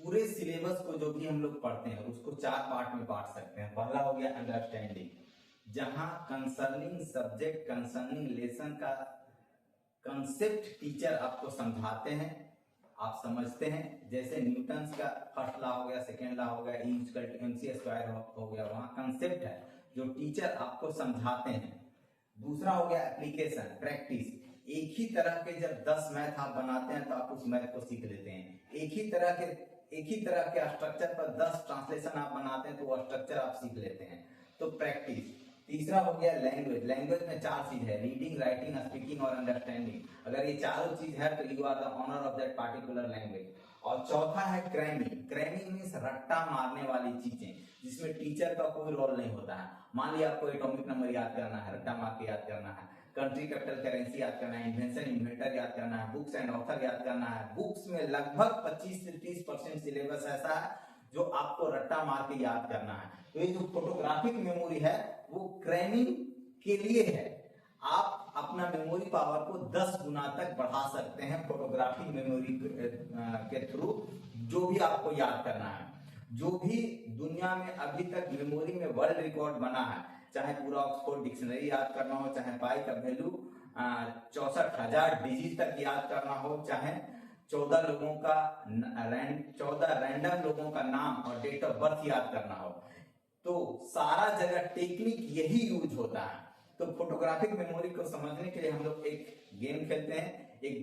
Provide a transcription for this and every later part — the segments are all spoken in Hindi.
पूरे सिलेबस को जो भी हम लोग पढ़ते हैं उसको 4 पार्ट में बांट सकते हैं। पहला हो गया अंडरस्टैंडिंग, जहां कंसर्निंग सब्जेक्ट कंसर्निंग लेसन का कंसेप्ट टीचर आपको समझाते हैं, आप समझते हैं। जैसे न्यूटन्स का फर्स्ट लॉ हो गया, सेकेंड लॉ हो गया, E = mc स्क्वायर हो गया, वहां कंसेप्ट है जो टीचर आपको समझाते हैं। दूसरा हो गया एप्लीकेशन, प्रैक्टिस। एक ही तरह के जब 10 मैथ आप बनाते हैं तो आप उस मैथ को सीख लेते हैं। एक ही तरह के स्ट्रक्चर पर 10 ट्रांसलेशन आप बनाते हैं तो वो स्ट्रक्चर आप सीख लेते हैं, तो प्रैक्टिस। तीसरा हो गया लैंग्वेज। लैंग्वेज में 4 चीज है, रीडिंग, राइटिंग, स्पीकिंग और अंडरस्टैंडिंग। अगर ये चारों चीज है तो you are the owner of that particular language. और चौथा है क्रैमिंग। क्रैमिंग मीन्स रट्टा मारने वाली चीजें जिसमें टीचर का कोई रोल नहीं होता है। मान लिया आपको एटॉमिक नंबर याद करना है, रट्टा मार के याद करना है, कंट्री कैपिटल करेंसी याद करना है, इन्वेंशन इन्वेंटर याद करना है, बुक्स एंड ऑथर याद करना है। बुक्स में लगभग 25 से 30% सिलेबस ऐसा है जो आपको रट्टा मार के याद करना है। तो ये जो फोटोग्राफिक मेमोरी है वो क्रैमिंग के लिए है। आप अपना मेमोरी पावर को 10 गुना तक बढ़ा सकते हैं फोटोग्राफिक मेमोरी के थ्रू। जो भी आपको याद करना है, जो भी दुनिया में अभी तक मेमोरी में वर्ल्ड रिकॉर्ड बना है, चाहे पूरा ऑक्सफोर्ड डिक्शनरी याद करना हो, चाहे पाई का वैल्यू 64,000 डिजिट तक याद करना हो, चाहे 14 रैंडम लोगों का नाम और डेट ऑफ बर्थ याद करना हो, तो सारा जगह टेक्निक यही यूज होता है। तो फोटोग्राफिक मेमोरी को समझने के लिए हम लोग एक गेम खेलते हैं। एक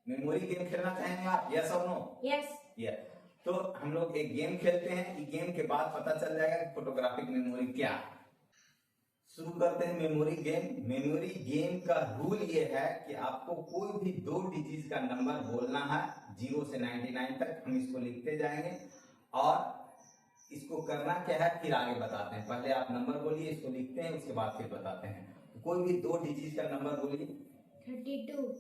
मेमोरी गेम खेलना चाहेंगे आप? यस और नो? यस। तो हम लोग एक गेम खेलते हैं, इस गेम के बाद पता चल जाएगा कि फोटोग्राफिक मेमोरी क्या है। शुरू करते हैं मेमोरी गेम। मेमोरी गेम का रूल ये है कि आपको कोई भी 2 डिजिट का नंबर बोलना है, 0 से 99 तक। हम इसको लिखते जाएंगे और इसको करना क्या है फिर आगे बताते हैं। पहले आप नंबर बोलिए, इसको लिखते हैं, उसके बाद फिर बताते हैं। कोई भी 2 डिजिट का नंबर बोलिए। 32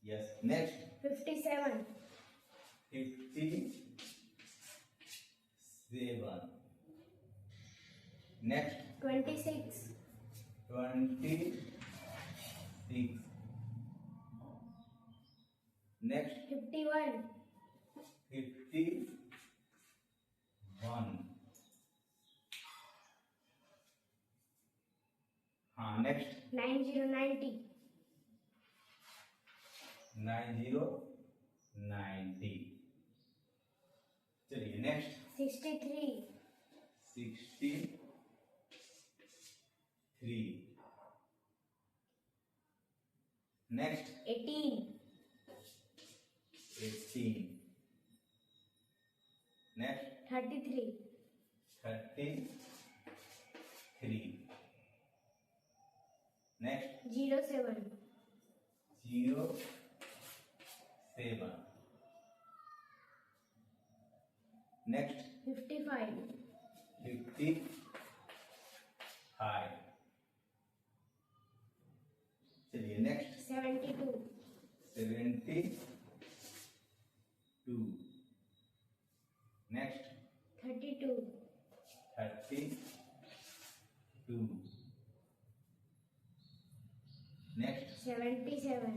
यस। नेक्स्ट 57 नेक्स्ट 26 नेक्स्ट 51 हाँ। नेक्स्ट 90 90। चलिए next 63 next 18 next 33 next 07 next 55 चलिए next 72 next 32 next 77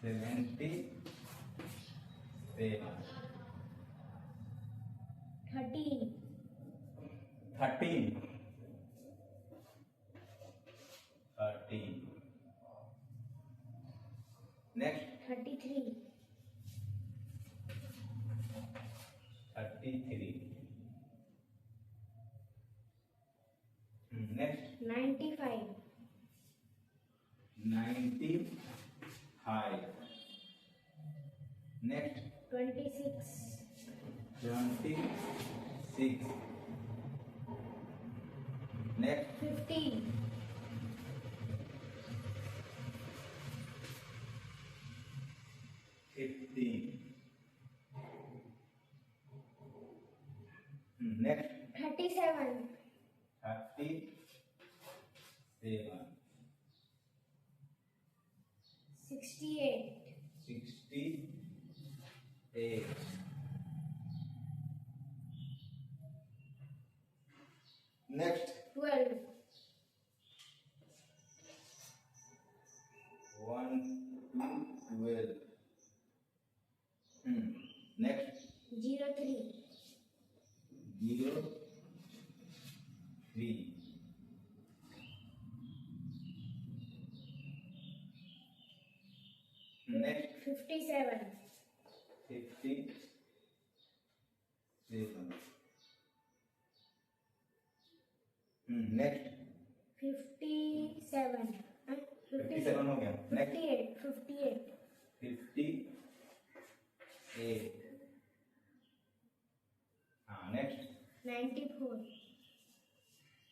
13 next 33 next 95 next 26 next 15 next 37 68 next 12 12. Next 03. 0 3. Next 57. 57. Next 57. 57 हो गया. Next 58. 58. हाँ, next 94.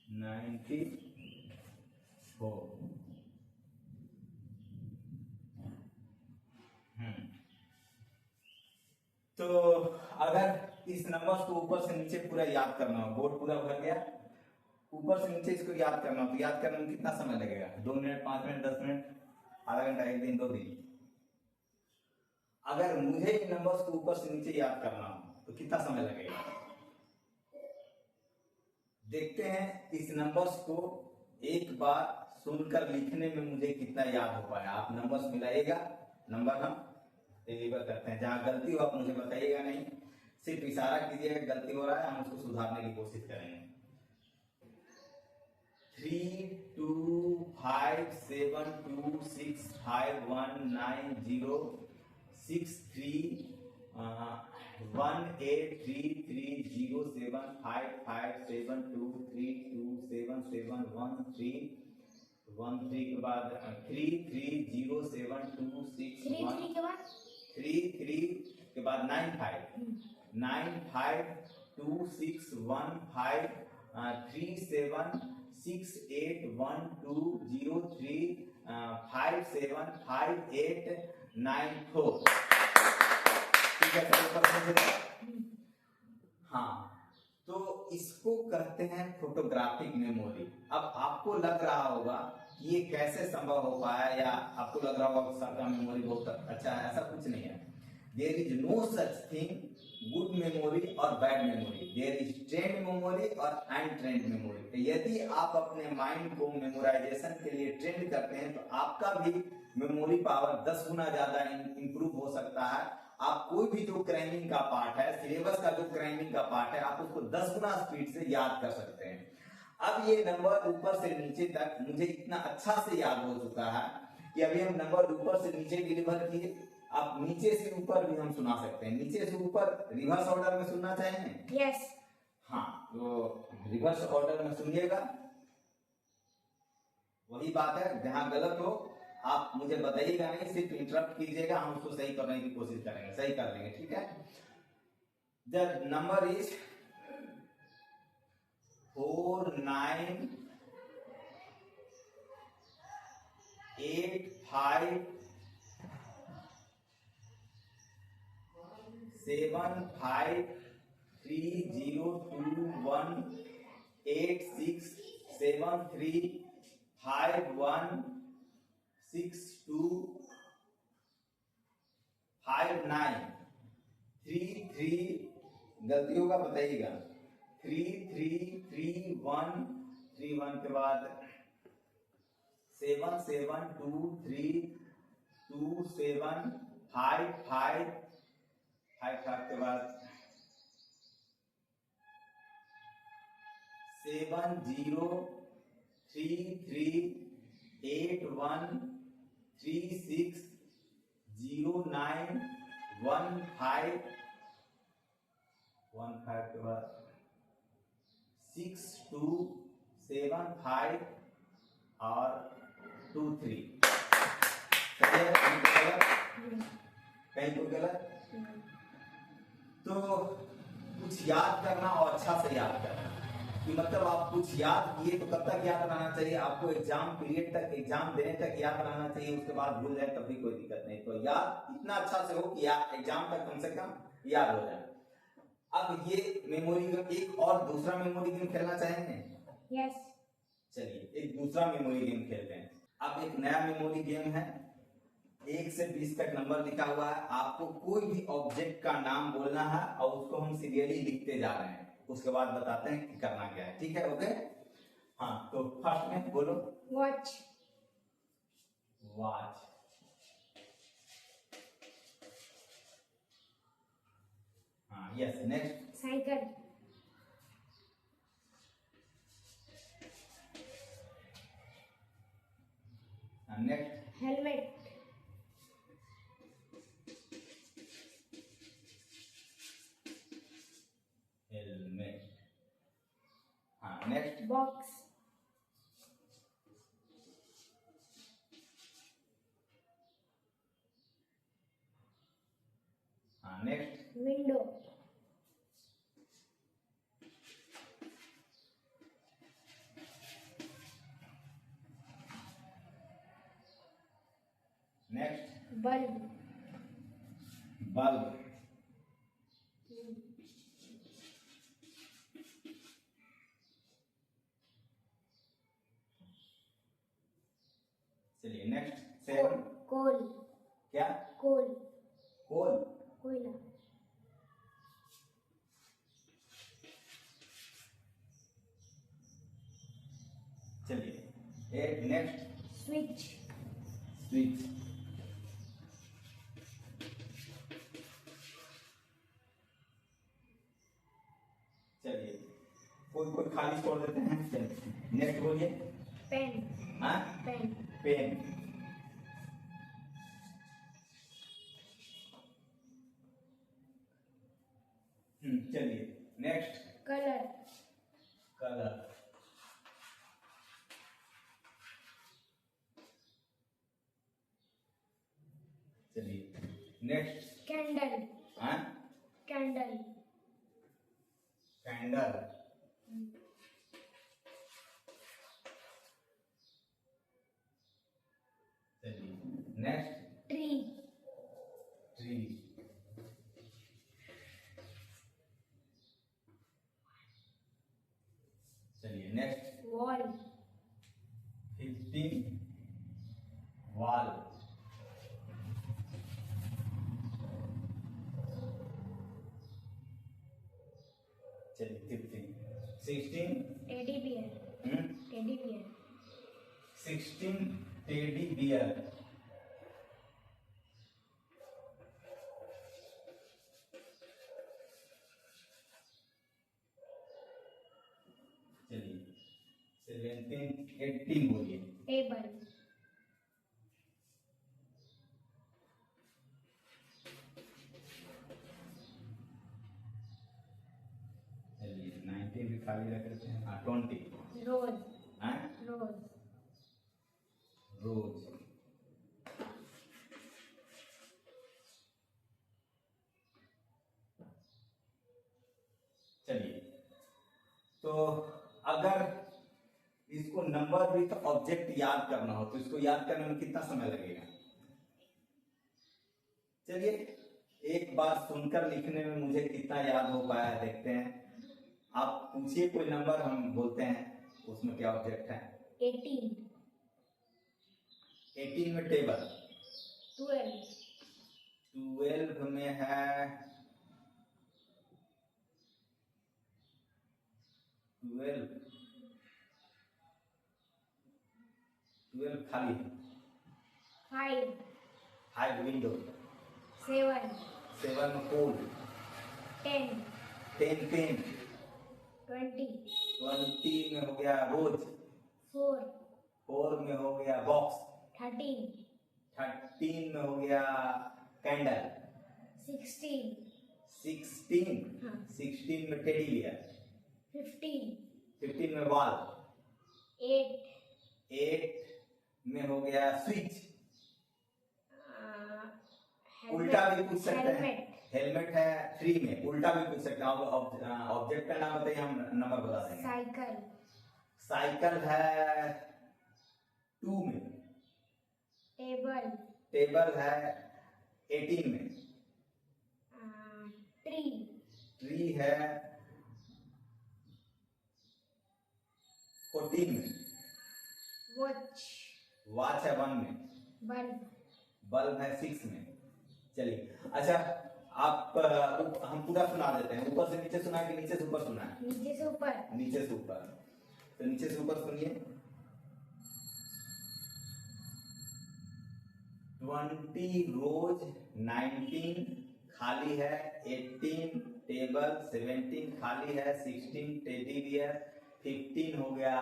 94. तो अगर इस नंबर्स को ऊपर से नीचे पूरा याद करना हो, बोर्ड पूरा भर गया, ऊपर से नीचे इसको याद करना हो तो याद करने में कितना समय लगेगा? 2 मिनट, 5 मिनट, 10 मिनट, आधा घंटा, 1 दिन, 2 दिन? अगर मुझे इन नंबर्स को ऊपर से नीचे याद करना हो तो कितना समय लगेगा? देखते हैं इस नंबर्स को एक बार सुनकर लिखने में मुझे कितना याद हो पाया। आप नंबर्स मिलाइएगा, नंबर हम डिलीवर करते हैं। जहां गलती हो आप मुझे बताइएगा नहीं, सिर्फ इशारा कीजिएगा गलती हो रहा है, हम उसको सुधारने की कोशिश करेंगे। 3 2 5 7 2 6 5 1 9 0 6 3 1 8 3 3 0 7 5 5 7 2 3 2 7 7 1 3 1 3 के बाद 3 3 0 7 2 6 3 1 के बाद 3 3 के बाद 9 5 9 5 2 6 1 5 3 7 6 8 1 2 0 3 5 7 5 8 9 4। ठीक है सर? हाँ, तो इसको कहते हैं फोटोग्राफिक मेमोरी। अब आपको लग रहा होगा कि ये कैसे संभव हो पाया, या आपको लग रहा होगा सर का मेमोरी बहुत अच्छा है। ऐसा कुछ नहीं है। There is no such thing good memory और bad memory. There is trained memory और अनट्रेंड मेमोरी। तो यदि आप अपने माइंड को मेमोराइजेशन के लिए ट्रेंड करते हैं तो आपका भी मेमोरी पावर 10 गुना ज्यादा इंप्रूव हो सकता है। आप कोई भी जो क्रैमिंग का पार्ट है, सिलेबस का जो क्रैमिंग का पार्ट है, आप उसको 10 गुना स्पीड से याद कर सकते हैं। अब ये नंबर ऊपर से नीचे तक मुझे इतना अच्छा से याद हो चुका है कि अभी हम नंबर ऊपर से नीचे डिलीवर किए, आप नीचे से ऊपर भी हम सुना सकते हैं। नीचे से ऊपर रिवर्स ऑर्डर में सुनना चाहेंगे? यस। हाँ, तो रिवर्स ऑर्डर में सुनिएगा। वही बात है, जहां गलत हो आप मुझे बताइएगा नहीं, सिर्फ इंटरप्ट कीजिएगा, हम उसको सही करने की कोशिश करेंगे, सही कर देंगे। ठीक है? द नंबर इज 4 9 8 5 7 5 3 0 2 1 8 6 7 3 5 1 6 2 5 9 3 3 गलती होगा बताइएगा। 3 3 3 1 3 1 के बाद 7 7 2 3 2 7 5 5 5 5 के बाद 7 0 3 3 8 1 3 6 0 9 1 5 1 5 के बाद 6 2 7 5 और 2 3। सही है? कहीं तो गलत? तो कुछ याद करना और अच्छा से याद करना कि मतलब आप कुछ याद किए तो कब तक याद रहना चाहिए? आपको एग्जाम पीरियड तक, एग्जाम देने तक याद रहना चाहिए, उसके बाद भूल जाए तब भी कोई दिक्कत नहीं। तो याद इतना अच्छा से हो कि एग्जाम तक कम से कम याद हो जाए। अब ये मेमोरी गेम, एक और दूसरा मेमोरी गेम खेलना चाहेंगे? यस। चलिए एक दूसरा मेमोरी गेम खेलते हैं। अब एक नया मेमोरी गेम है, 1 से 20 तक नंबर लिखा हुआ है। आपको कोई भी ऑब्जेक्ट का नाम बोलना है और उसको हम सीरियली लिखते जा रहे हैं, उसके बाद बताते हैं कि करना क्या है। ठीक है? ओके? हाँ, तो फर्स्ट में बोलो। Watch. Watch. Yes next cycle, next helmet, helmet, हाँ नेक्स्ट बॉक्स, हाँ next window, next bulb, bulb, चलिए नेक्स्ट 7 कोल, क्या कोल, कोल, कोयला, चलिए 8 नेक्स्ट स्विच, स्विच, चलिए कोई कोई खाली छोड़ देते हैं, चलिए नेक्स्ट बोलिए, पेन, हाँ पेन, पेन, चलिए नेक्स्ट कलर, कलर, चलिए नेक्स्ट कैंडल, हाँ कैंडल, कैंडल, चलिए नेक्स्ट ट्री, ट्री, चलिए नेक्स्ट वॉल, 15 वॉल, चलिए 15 16 teddy bear, teddy bear, 16 teddy bear, चलिए 17 18 बोलिए, टेबल, चलिए 19 भी खाली रख देते हैं, हाँ 20 रोज, हाँ रोज, रोज, चलिए तो अगर इसको नंबर विथ ऑब्जेक्ट याद करना हो तो इसको याद करने में कितना समय लगेगा? चलिए एक बार सुनकर लिखने में मुझे कितना याद हो पाया है देखते हैं। आप पूछिए कोई नंबर, हम बोलते हैं उसमें क्या ऑब्जेक्ट है। 18, 18 में टेबल, 12, 12 में है 12 खाली है, 5, 5 विंडो, 7, 7 में पोल, 10, 10 पेन, 20, 20 में हो गया रोज, 4, 4 में हो गया बॉक्स, 13, 13 में हो गया कैंडल, 16, 16, हाँ। 16 में टेडी बियर, 15, 15 में वॉल, 8, 8 में हो गया स्विच, उल्टा भी पूछ सकते हैं, हेलमेट है 3 में, उल्टा भी पूछ सकते हैं। ऑब्जेक्ट का नाम बताइए, हम नंबर बता देंगे। साइकिल, साइकिल है 2 में, टेबल, टेबल है 18 में, ट्री, ट्री है 14 में, वॉच, वॉच है 1 में, बल्ब, बल्ब है 6 में। चलिए अच्छा, आप हम पूरा सुना देते हैं, ऊपर से नीचे सुना है कि नीचे से ऊपर सुना है? नीचे से ऊपर, नीचे से ऊपर, तो नीचे से ऊपर सुनिए। 20 रोज, 19 खाली है, 18 टेबल, 17 खाली है, 16 टेडी बियर, 15 हो गया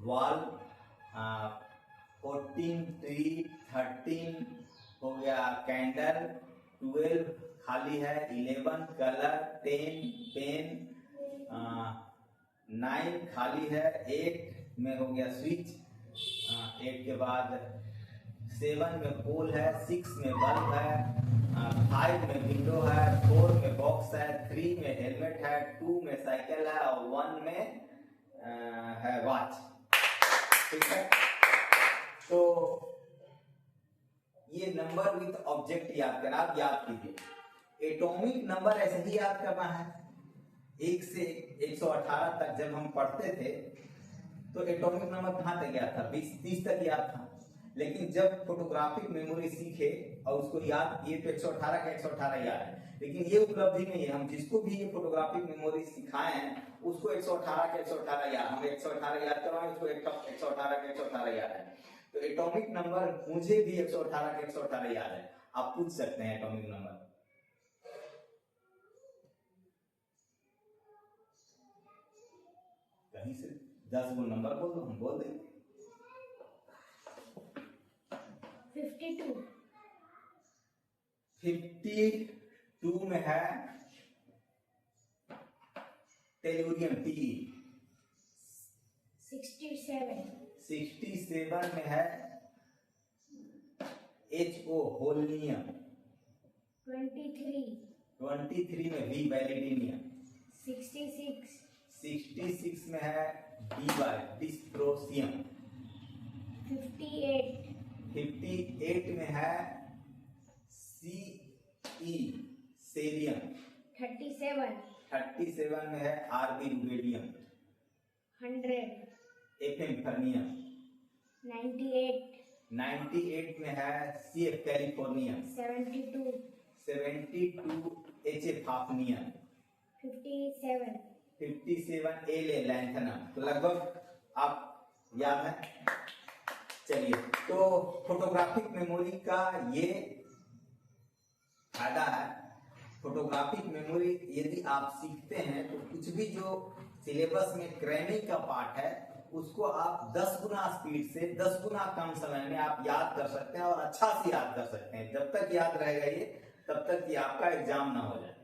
वॉल, 14 ट्री, 13 हो गया कैंडल, 12 खाली है, 11 कलर, 10 पेन, 9 खाली है, 8 में हो गया स्विच, 8 के बाद 7 में पोल है, 6 में बल्ब है, 5 में विंडो है, 4 में बॉक्स है, 3 में हेलमेट है, 2 में साइकिल है और 1 में है वॉच। ठीक है, तो ये नंबर विद ऑब्जेक्ट याद करना, आप याद कीजिए। एटॉमिक नंबर ऐसे ही याद करना है, 1 से 118 तक जब हम पढ़ते थे तो एटॉमिक नंबर कहाँ तक याद था, 20-30 तक याद था। लेकिन जब फोटोग्राफिक मेमोरी सीखे और उसको याद किए तो 118 का 118 याद है। लेकिन ये उपलब्धि नहीं है, हम जिसको भी ये फोटोग्राफिक मेमोरी सिखाए हैं उसको 118 का 118 याद, हम 118 याद करवाएं उसको 118 का 118 याद है। तो एटॉमिक नंबर मुझे भी 118 का 118 याद है। आप पूछ सकते हैं एटॉमिक नंबर। कहीं से 10 गो नंबर बोल दो, हम बोल देंगे। 52 52 में है टेलुरियम, टी। 67 में है HO, होलनियम। 23 में वी, वैलिडिनियम। 66 में है DY, डिस्प्रोसियम। 58 में है CE, सेरियम। 37 में है RB, रुबेडियम। 100 FM, फर्नियम। 98 में है CF, californium. 72 HF, hafnium. 57 LA, lanthanum. तो लगभग आप याद है। चलिए, तो फोटोग्राफिक मेमोरी का ये फायदा है। फोटोग्राफिक मेमोरी यदि आप सीखते हैं तो कुछ भी जो सिलेबस में क्रैमिंग का पार्ट है उसको आप 10 गुना स्पीड से 10 गुना कम समय में आप याद कर सकते हैं और अच्छा से याद कर सकते हैं। जब तक याद रहेगा ये, तब तक कि आपका एग्जाम ना हो जाए।